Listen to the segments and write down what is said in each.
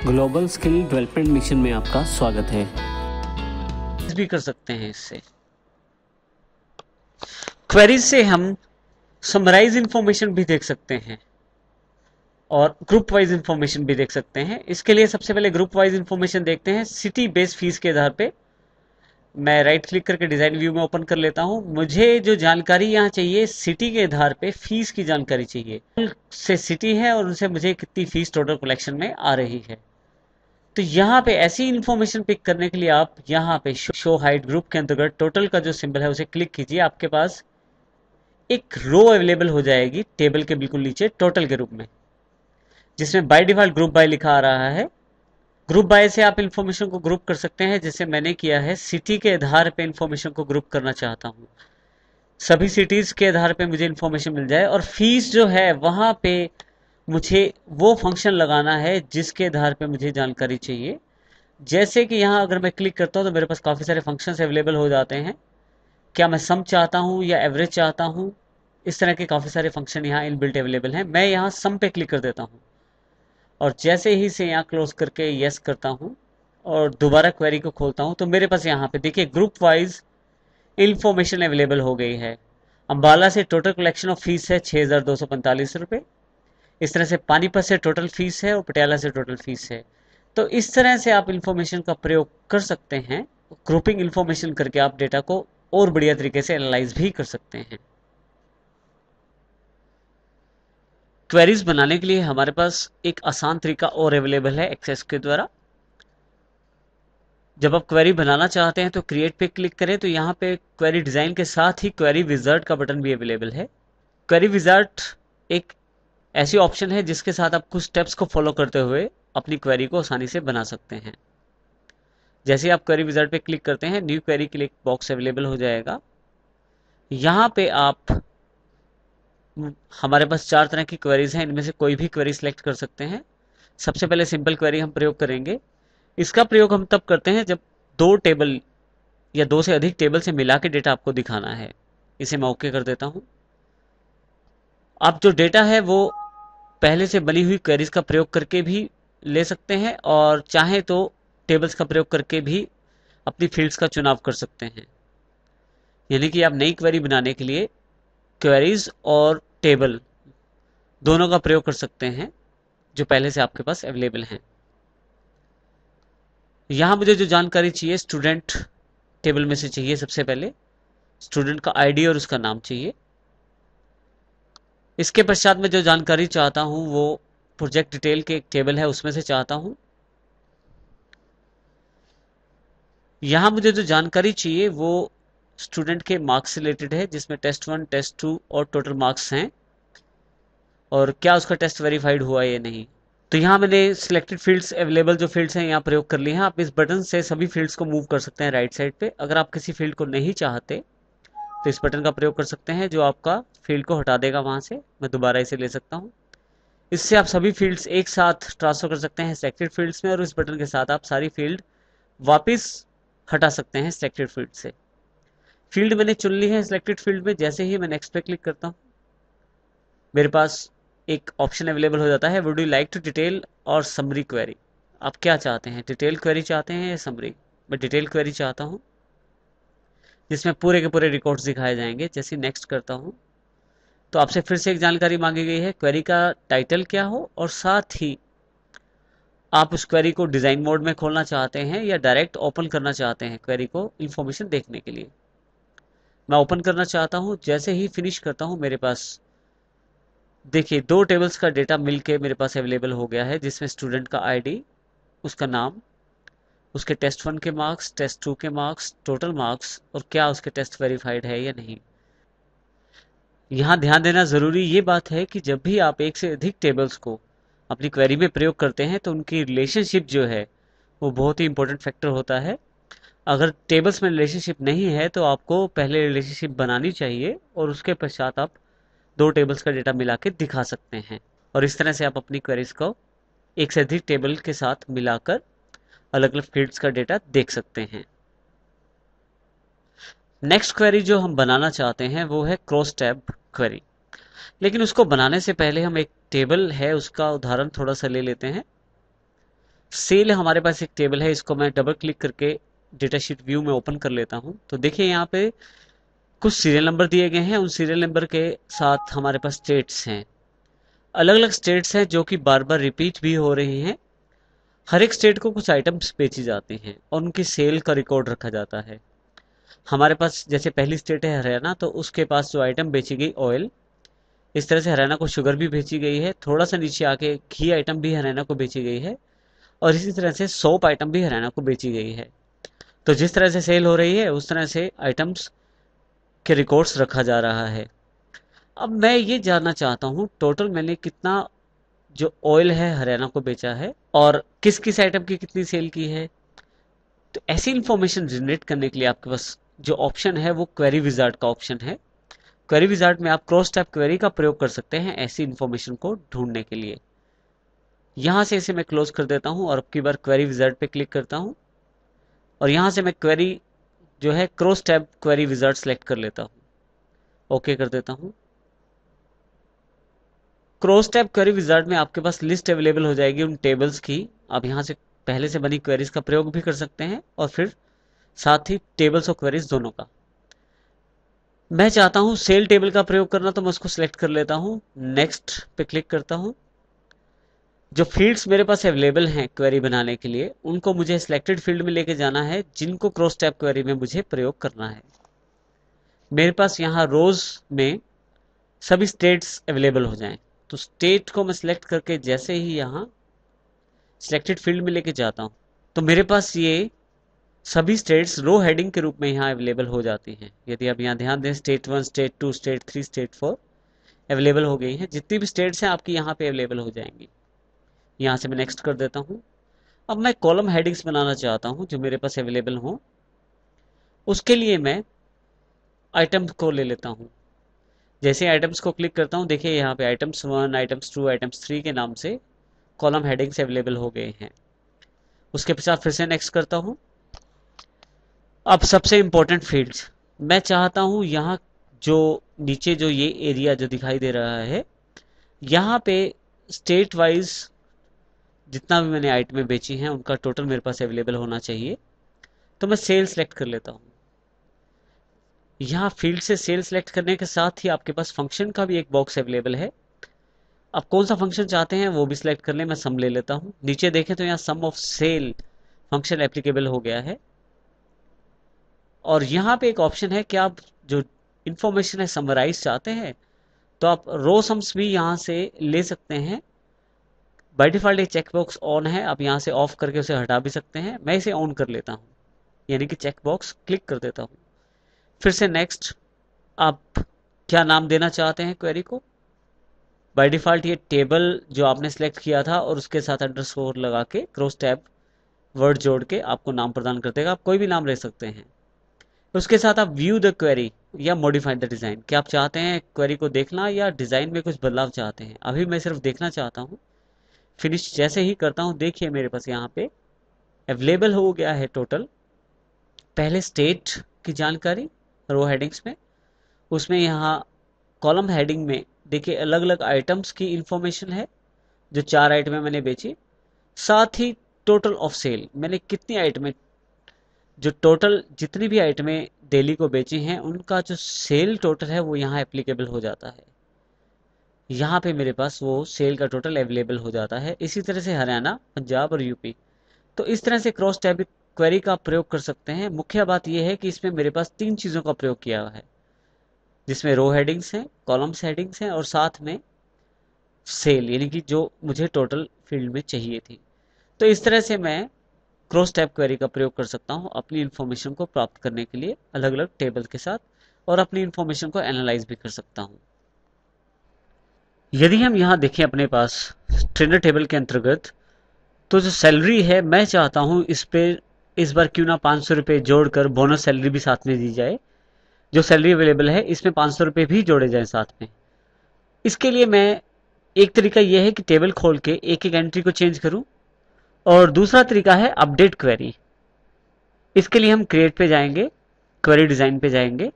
Global skill development mission में आपका स्वागत है। भी कर सकते हैं इससे। क्वेरीज से हम समराइज इंफॉर्मेशन भी देख सकते हैं और ग्रुप वाइज इंफॉर्मेशन भी देख सकते हैं। इसके लिए सबसे पहले ग्रुप वाइज इंफॉर्मेशन देखते हैं सिटी बेस्ड फीस के आधार पे। मैं राइट क्लिक करके डिजाइन व्यू में ओपन कर लेता हूं। मुझे जो जानकारी यहाँ चाहिए सिटी के आधार पे फीस की जानकारी चाहिए। से सिटी है और उनसे मुझे कितनी फीस टोटल कलेक्शन में आ रही है। तो यहाँ पे ऐसी इंफॉर्मेशन पिक करने के लिए आप यहाँ पे शो हाइट ग्रुप के अंतर्गत टोटल का जो सिंबल है उसे क्लिक कीजिए। आपके पास एक रो अवेलेबल हो जाएगी टेबल के बिल्कुल नीचे टोटल के रूप में, जिसमें बाय डिफॉल्ट ग्रुप बाय लिखा आ रहा है। ग्रुप बाय से आप इंफॉर्मेशन को ग्रुप कर सकते हैं, जैसे मैंने किया है। सिटी के आधार पे इंफॉर्मेशन को ग्रुप करना चाहता हूँ, सभी सिटीज के आधार पे मुझे इंफॉर्मेशन मिल जाए। और फीस जो है वहां पे मुझे वो फंक्शन लगाना है जिसके आधार पे मुझे जानकारी चाहिए। जैसे कि यहाँ अगर मैं क्लिक करता हूँ तो मेरे पास काफी सारे फंक्शंस अवेलेबल हो जाते हैं। क्या मैं सम चाहता हूँ या एवरेज चाहता हूँ, इस तरह के काफी सारे फंक्शन यहाँ इनबिल्ट अवेलेबल हैं। मैं यहाँ सम पे क्लिक कर देता हूँ और जैसे ही से यहाँ क्लोज करके यस करता हूँ और दोबारा क्वेरी को खोलता हूँ तो मेरे पास यहाँ पे देखिए ग्रुप वाइज इंफॉर्मेशन अवेलेबल हो गई है। अंबाला से टोटल कलेक्शन ऑफ फीस है 6,245 रुपये। इस तरह से पानीपत से टोटल फीस है और पटियाला से टोटल फीस है। तो इस तरह से आप इंफॉर्मेशन का प्रयोग कर सकते हैं। ग्रुपिंग इंफॉर्मेशन करके आप डेटा को और बढ़िया तरीके से एनालाइज भी कर सकते हैं। क्वेरीज बनाने के लिए हमारे पास एक आसान तरीका और अवेलेबल है एक्सेस के द्वारा। जब आप क्वेरी बनाना चाहते हैं तो क्रिएट पे क्लिक करें तो यहाँ पे क्वेरी डिजाइन के साथ ही क्वेरी विजार्ड का बटन भी अवेलेबल है। क्वेरी विजार्ड एक ऐसी ऑप्शन है जिसके साथ आप कुछ स्टेप्स को फॉलो करते हुए अपनी क्वेरी को आसानी से बना सकते हैं। जैसे आप क्वेरी विजार्ड पे क्लिक करते हैं, न्यू क्वेरी के लिए एक बॉक्स अवेलेबल हो जाएगा। यहाँ पे आप हमारे पास 4 तरह की क्वेरीज हैं, इनमें से कोई भी क्वेरी सिलेक्ट कर सकते हैं। सबसे पहले सिंपल क्वेरी हम प्रयोग करेंगे। इसका प्रयोग हम तब करते हैं जब दो टेबल या दो से अधिक टेबल से मिला के डेटा आपको दिखाना है। इसे मैं ओके कर देता हूं। आप जो डेटा है वो पहले से बनी हुई क्वेरीज का प्रयोग करके भी ले सकते हैं और चाहे तो टेबल्स का प्रयोग करके भी अपनी फील्ड्स का चुनाव कर सकते हैं। यानी कि आप नई क्वेरी बनाने के लिए क्वेरीज और टेबल दोनों का प्रयोग कर सकते हैं जो पहले से आपके पास अवेलेबल हैं। यहां मुझे जो जानकारी चाहिए स्टूडेंट टेबल में से चाहिए। सबसे पहले स्टूडेंट का आईडी और उसका नाम चाहिए। इसके पश्चात मैं जो जानकारी चाहता हूं वो प्रोजेक्ट डिटेल के एक टेबल है उसमें से चाहता हूं। यहां मुझे जो जानकारी चाहिए वो स्टूडेंट के मार्क्स से रिलेटेड है, जिसमें टेस्ट 1 टेस्ट 2 और टोटल मार्क्स हैं और क्या उसका टेस्ट वेरीफाइड हुआ या नहीं। तो यहाँ मैंने सिलेक्टेड फील्ड्स अवेलेबल जो फील्ड्स हैं यहाँ प्रयोग कर लिए हैं। आप इस बटन से सभी फील्ड्स को मूव कर सकते हैं राइट साइड पे। अगर आप किसी फील्ड को नहीं चाहते तो इस बटन का प्रयोग कर सकते हैं जो आपका फील्ड को हटा देगा वहां से। मैं दोबारा इसे ले सकता हूँ। इससे आप सभी फील्ड्स एक साथ ट्रांसफर कर सकते हैं सिलेक्टेड फील्ड्स में और इस बटन के साथ आप सारी फील्ड वापिस हटा सकते हैं सिलेक्टेड फील्ड से। फील्ड मैंने चुन ली है सिलेक्टेड फील्ड में। जैसे ही मैं नेक्स्ट पे क्लिक करता हूँ मेरे पास एक ऑप्शन अवेलेबल हो जाता है, would you like to detail और समरी क्वेरी। आप क्या चाहते हैं, डिटेल क्वेरी चाहते हैं या समरी? मैं डिटेल क्वेरी चाहता हूं जिसमें पूरे के पूरे रिकॉर्ड्स दिखाए जाएंगे। जैसे नेक्स्ट करता हूं तो आपसे फिर से एक जानकारी मांगी गई है, क्वेरी का टाइटल क्या हो और साथ ही आप उस क्वेरी को डिजाइन मोड में खोलना चाहते हैं या डायरेक्ट ओपन करना चाहते हैं क्वेरी को इंफॉर्मेशन देखने के लिए। मैं ओपन करना चाहता हूं। जैसे ही फिनिश करता हूं मेरे पास देखिए 2 टेबल्स का डेटा मिलके मेरे पास अवेलेबल हो गया है, जिसमें स्टूडेंट का आईडी, उसका नाम, उसके टेस्ट 1 के मार्क्स, टेस्ट 2 के मार्क्स, टोटल मार्क्स और क्या उसके टेस्ट वेरीफाइड है या नहीं। यहाँ ध्यान देना जरूरी ये बात है कि जब भी आप एक से अधिक टेबल्स को अपनी क्वेरी में प्रयोग करते हैं तो उनकी रिलेशनशिप जो है वो बहुत ही इंपॉर्टेंट फैक्टर होता है। अगर टेबल्स में रिलेशनशिप नहीं है तो आपको पहले रिलेशनशिप बनानी चाहिए और उसके पश्चात आप 2 टेबल्स का डेटा मिला के दिखा सकते हैं और इस तरह से आप अपनी क्वेरीज को एक से अधिक टेबल के साथ मिलाकर अलग अलग फील्ड्स का डेटा देख सकते हैं। नेक्स्ट क्वेरी जो हम बनाना चाहते हैं वो है क्रॉस टैब क्वेरी। लेकिन उसको बनाने से पहले हम एक टेबल है उसका उदाहरण थोड़ा सा ले लेते हैं। सेल हमारे पास एक टेबल है, इसको मैं डबल क्लिक करके डेटा शीट व्यू में ओपन कर लेता हूं। तो देखिए यहाँ पे कुछ सीरियल नंबर दिए गए हैं, उन सीरियल नंबर के साथ हमारे पास स्टेट्स हैं, अलग अलग स्टेट्स हैं जो कि बार बार रिपीट भी हो रही हैं। हर एक स्टेट को कुछ आइटम्स बेची जाती हैं और उनकी सेल का रिकॉर्ड रखा जाता है। हमारे पास जैसे पहली स्टेट है हरियाणा, तो उसके पास जो आइटम बेची गई ऑयल, इस तरह से हरियाणा को शुगर भी बेची गई है। थोड़ा सा नीचे आके घी आइटम भी हरियाणा को बेची गई है और इसी तरह से सोप आइटम भी हरियाणा को बेची गई है। तो जिस तरह से सेल हो रही है उस तरह से आइटम्स के रिकॉर्ड्स रखा जा रहा है। अब मैं ये जानना चाहता हूँ टोटल मैंने कितना जो ऑयल है हरियाणा को बेचा है और किस किस आइटम की कितनी सेल की है। तो ऐसी इंफॉर्मेशन जनरेट करने के लिए आपके पास जो ऑप्शन है वो क्वेरी विजार्ड का ऑप्शन है। क्वेरी विजार्ड में आप क्रॉस टैब क्वेरी का प्रयोग कर सकते हैं ऐसी इंफॉर्मेशन को ढूंढने के लिए। यहां से इसे मैं क्लोज कर देता हूं और अब की बार क्वेरी विजार्ड पे क्लिक करता हूं और यहां से मैं क्वेरी जो है cross tab query wizard select कर लेता हूं, ओके कर देता हूं। क्रॉस टैब क्वेरी विजार्ड में आपके पास लिस्ट अवेलेबल हो जाएगी उन टेबल्स की। आप यहां से पहले से बनी क्वेरीज का प्रयोग भी कर सकते हैं और फिर साथ ही टेबल्स और क्वेरीज दोनों का। मैं चाहता हूं सेल टेबल का प्रयोग करना, तो मैं उसको सिलेक्ट कर लेता हूं, नेक्स्ट पे क्लिक करता हूं। जो फील्ड्स मेरे पास अवेलेबल हैं क्वेरी बनाने के लिए उनको मुझे सिलेक्टेड फील्ड में लेके जाना है जिनको क्रॉस टैब क्वेरी में मुझे प्रयोग करना है। मेरे पास यहाँ रोज में सभी स्टेट्स अवेलेबल हो जाएं, तो स्टेट को मैं सिलेक्ट करके जैसे ही यहाँ सिलेक्टेड फील्ड में लेके जाता हूँ तो मेरे पास ये सभी स्टेट्स रो हेडिंग के रूप में यहाँ अवेलेबल हो जाती हैं। यदि आप यहाँ ध्यान दें, state 1, state 2, state 3, state 4 available हो गई हैं। जितनी भी स्टेट्स हैं आपकी यहाँ पे अवेलेबल हो जाएंगी। यहाँ से मैं नेक्स्ट कर देता हूँ। अब मैं कॉलम हेडिंग्स बनाना चाहता हूँ जो मेरे पास अवेलेबल हो। उसके लिए मैं आइटम को ले लेता हूँ। जैसे आइटम्स को क्लिक करता हूँ, देखिए यहाँ पे आइटम्स 1, आइटम्स 2, आइटम्स 3 के नाम से कॉलम हेडिंग्स अवेलेबल हो गए हैं। उसके पश्चात फिर से नेक्स्ट करता हूँ। अब सबसे इंपॉर्टेंट फील्ड्स, मैं चाहता हूँ यहाँ जो नीचे जो ये एरिया जो दिखाई दे रहा है यहाँ पे स्टेट वाइज जितना भी मैंने आइटमें बेची हैं उनका टोटल मेरे पास अवेलेबल होना चाहिए। तो मैं सेल सेलेक्ट कर लेता हूँ। यहाँ फील्ड से सेल सेलेक्ट करने के साथ ही आपके पास फंक्शन का भी एक बॉक्स अवेलेबल है। आप कौन सा फंक्शन चाहते हैं वो भी सिलेक्ट कर लें। मैं सम ले लेता हूँ। नीचे देखें तो यहाँ सम ऑफ सेल फंक्शन एप्लीकेबल हो गया है और यहाँ पे एक ऑप्शन है कि आप जो इंफॉर्मेशन है समराइज चाहते हैं तो आप रो सम्स भी यहाँ से ले सकते हैं। बाय डिफॉल्ट एक चेकबॉक्स ऑन है, आप यहाँ से ऑफ करके उसे हटा भी सकते हैं। मैं इसे ऑन कर लेता हूँ, यानी कि चेकबॉक्स क्लिक कर देता हूँ। फिर से नेक्स्ट। आप क्या नाम देना चाहते हैं क्वेरी को। बाय डिफॉल्ट ये टेबल जो आपने सेलेक्ट किया था और उसके साथ अंडरस्कोर लगा के क्रॉस टैब वर्ड जोड़ के आपको नाम प्रदान कर देगा। आप कोई भी नाम ले सकते हैं। उसके साथ आप व्यू द क्वेरी या मॉडिफाई द डिजाइन, क्या आप चाहते हैं क्वेरी को देखना या डिजाइन में कुछ बदलाव चाहते हैं। अभी मैं सिर्फ देखना चाहता हूँ। फिनिश जैसे ही करता हूँ, देखिए मेरे पास यहाँ पे अवेलेबल हो गया है टोटल पहले स्टेट की जानकारी रो हेडिंग्स में, उसमें यहाँ कॉलम हेडिंग में देखिए अलग अलग आइटम्स की इंफॉर्मेशन है जो 4 आइटमें मैंने बेची। साथ ही टोटल ऑफ सेल, मैंने कितनी आइटमें, जो टोटल जितनी भी आइटमें डेली को बेची हैं उनका जो सेल टोटल है वो यहाँ एप्लीकेबल हो जाता है। यहाँ पे मेरे पास वो सेल का टोटल अवेलेबल हो जाता है। इसी तरह से हरियाणा, पंजाब और यूपी। तो इस तरह से क्रॉस टैब क्वेरी का प्रयोग कर सकते हैं। मुख्य बात यह है कि इसमें मेरे पास 3 चीज़ों का प्रयोग किया हुआ है, जिसमें रो हेडिंग्स हैं, कॉलम्स हेडिंग्स हैं और साथ में सेल, यानी कि जो मुझे टोटल फील्ड में चाहिए थी। तो इस तरह से मैं क्रॉस टैब क्वेरी का प्रयोग कर सकता हूं अपनी इंफॉर्मेशन को प्राप्त करने के लिए अलग अलग टेबल के साथ, और अपनी इंफॉर्मेशन को एनालाइज भी कर सकता हूं। यदि हम यहाँ देखें अपने पास ट्रेनर टेबल के अंतर्गत, तो जो सैलरी है मैं चाहता हूं इस पे इस बार क्यों ना 500 रुपये जोड़कर बोनस सैलरी भी साथ में दी जाए। जो सैलरी अवेलेबल है इसमें 500 रुपये भी जोड़े जाए साथ में। इसके लिए मैं एक तरीका यह है कि टेबल खोल के एक एक एंट्री को चेंज करूं, और दूसरा तरीका है अपडेट क्वेरी। इसके लिए हम क्रिएट पे जाएंगे, क्वेरी डिजाइन पे जाएंगे।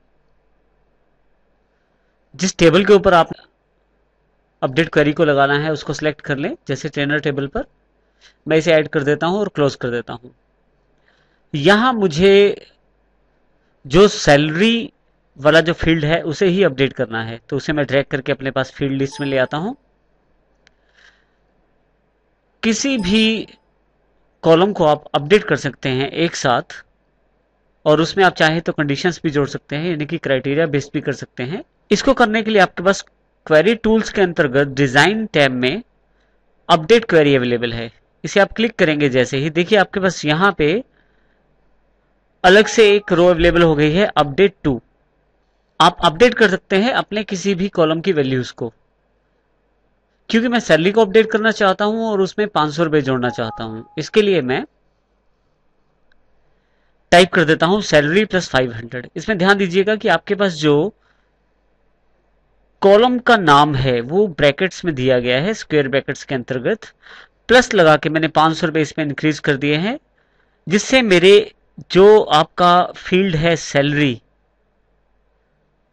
जिस टेबल के ऊपर आप अपडेट क्वेरी को लगाना है उसको सिलेक्ट कर लें, जैसे ट्रेनर टेबल पर। मैं इसे ऐड कर देता हूं और क्लोज कर देता हूं। यहां मुझे जो सैलरी वाला जो फील्ड है उसे ही अपडेट करना है, तो उसे मैं ड्रैग करके अपने पास फील्ड लिस्ट में ले आता हूं। किसी भी कॉलम को आप अपडेट कर सकते हैं एक साथ, और उसमें आप चाहें तो कंडीशंस भी जोड़ सकते हैं, यानी कि क्राइटेरिया बेस्ड भी कर सकते हैं। इसको करने के लिए आपके पास क्वेरी टूल्स के अंतर्गत डिजाइन टैब में अपडेट क्वेरी अवेलेबल है। इसे आप क्लिक करेंगे जैसे ही, देखिए आपके पास यहां पे अलग से एक रो अवेलेबल हो गई है, अपडेट टू। आप अपडेट कर सकते हैं अपने किसी भी कॉलम की वैल्यूज को। क्योंकि मैं सैलरी को अपडेट करना चाहता हूं और उसमें 500 रुपए जोड़ना चाहता हूं, इसके लिए मैं टाइप कर देता हूं सैलरी प्लस 500। इसमें ध्यान दीजिएगा कि आपके पास जो कॉलम का नाम है वो ब्रैकेट्स में दिया गया है, स्क्वायर ब्रैकेट्स के अंतर्गत प्लस लगा के मैंने 500 रुपए इसमें इंक्रीज कर दिए हैं, जिससे मेरे जो आपका फील्ड है सैलरी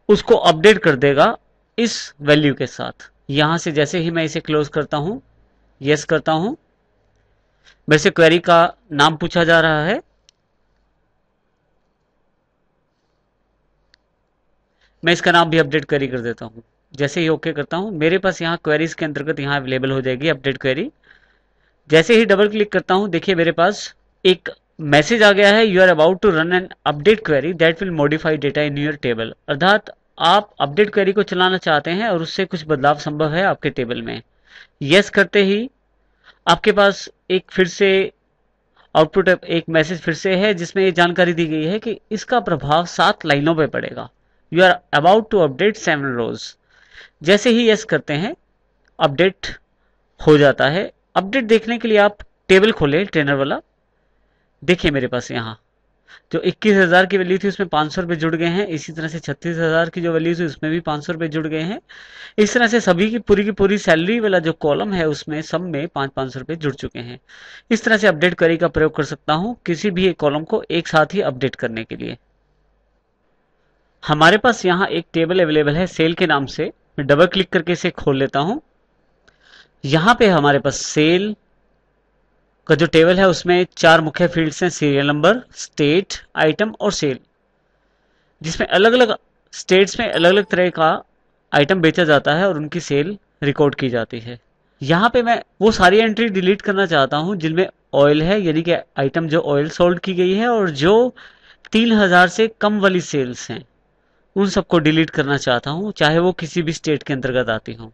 उसको अपडेट कर देगा इस वैल्यू के साथ। यहां से जैसे ही मैं इसे क्लोज करता हूं, यस करता हूं, मेरे से क्वेरी का नाम पूछा जा रहा है। मैं इसका नाम भी अपडेट क्वेरी कर देता हूं। जैसे ही ओके करता हूं, मेरे पास यहाँ क्वेरीज के अंतर्गत यहाँ अवेलेबल हो जाएगी अपडेट क्वेरी। जैसे ही डबल क्लिक करता हूं, देखिए मेरे पास एक मैसेज आ गया है, you are about to run an update query that will modify data in your table. अर्थात आप अपडेट क्वेरी को चलाना चाहते हैं और उससे कुछ बदलाव संभव है आपके टेबल में। यस करते ही आपके पास एक फिर से आउटपुट, एक मैसेज फिर से है जिसमें ये जानकारी दी गई है कि इसका प्रभाव 7 लाइनों पे पड़ेगा। You are about to update 7 rows. जैसे ही यस करते हैं अपडेट हो जाता है। अपडेट देखने के लिए आप टेबल खोलें ट्रेनर वाला। देखिए मेरे पास यहाँ जो 21,000 की वैल्यू थी उसमें 500 रुपए जुड़ गए हैं, इसी तरह से 36,000 की जो वैल्यू थी उसमें भी 500 रुपए जुड़ गए हैं। इस तरह से सभी की पूरी सैलरी वाला जो कॉलम है उसमें सब में 500 रुपए जुड़ चुके हैं। इस तरह से अपडेट क्वेरी का प्रयोग कर सकता हूं किसी भी एक कॉलम को एक साथ ही अपडेट करने के लिए। हमारे पास यहाँ एक टेबल अवेलेबल है सेल के नाम से। मैं डबल क्लिक करके इसे खोल लेता हूं। यहां पे हमारे पास सेल का जो टेबल है उसमें 4 मुख्य फील्ड्स हैं, सीरियल नंबर, स्टेट, आइटम और सेल, जिसमें अलग अलग स्टेट्स में अलग अलग तरह का आइटम बेचा जाता है और उनकी सेल रिकॉर्ड की जाती है। यहाँ पे मैं वो सारी एंट्री डिलीट करना चाहता हूँ जिनमें ऑयल है, यानी कि आइटम जो ऑयल सोल्ड की गई है, और जो 3,000 से कम वाली सेल्स हैं उन सबको डिलीट करना चाहता हूँ, चाहे वो किसी भी स्टेट के अंतर्गत आती हो।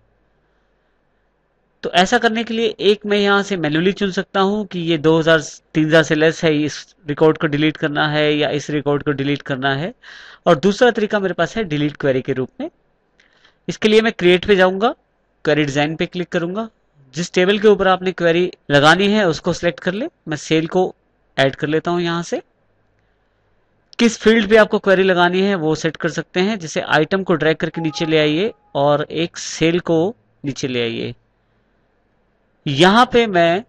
तो ऐसा करने के लिए एक मैं यहाँ से मैन्युअली चुन सकता हूँ कि ये 2,000 3,000 से लेस है, इस रिकॉर्ड को डिलीट करना है या इस रिकॉर्ड को डिलीट करना है। और दूसरा तरीका मेरे पास है डिलीट क्वेरी के रूप में। इसके लिए मैं क्रिएट पे जाऊंगा, क्वेरी डिजाइन पे क्लिक करूंगा। जिस टेबल के ऊपर आपने क्वेरी लगानी है उसको सिलेक्ट कर ले। मैं सेल को ऐड कर लेता हूं। यहां से किस फील्ड पे आपको क्वेरी लगानी है वो सेट कर सकते हैं, जैसे आइटम को ड्रैग करके नीचे ले आइए और एक सेल को नीचे ले आइए। यहां पे मैं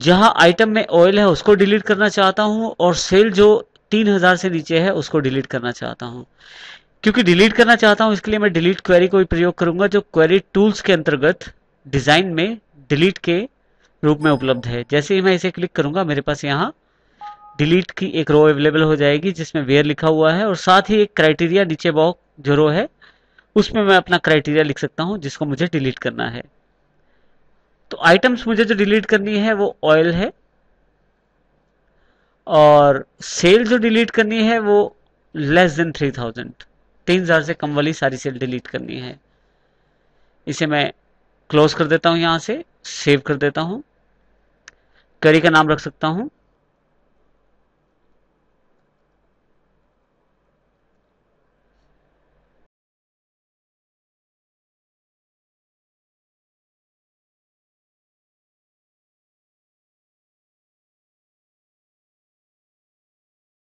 जहां आइटम में ऑयल है उसको डिलीट करना चाहता हूं और सेल जो 3,000 से नीचे है उसको डिलीट करना चाहता हूं। क्योंकि डिलीट करना चाहता हूं इसके लिए मैं डिलीट क्वेरी को भी प्रयोग करूंगा, जो क्वेरी टूल्स के अंतर्गत डिजाइन में डिलीट के रूप में उपलब्ध है। जैसे ही मैं इसे क्लिक करूंगा मेरे पास यहाँ डिलीट की एक रो अवेलेबल हो जाएगी जिसमें वेयर लिखा हुआ है, और साथ ही एक क्राइटेरिया नीचे बॉक्स जो रो है उसमें मैं अपना क्राइटेरिया लिख सकता हूं जिसको मुझे डिलीट करना है। तो आइटम्स मुझे जो डिलीट करनी है वो ऑयल है, और सेल जो डिलीट करनी है वो लेस देन 3,000 से कम वाली सारी सेल डिलीट करनी है। इसे मैं क्लोज कर देता हूं, यहां से सेव कर देता हूं, क्वेरी का नाम रख सकता हूं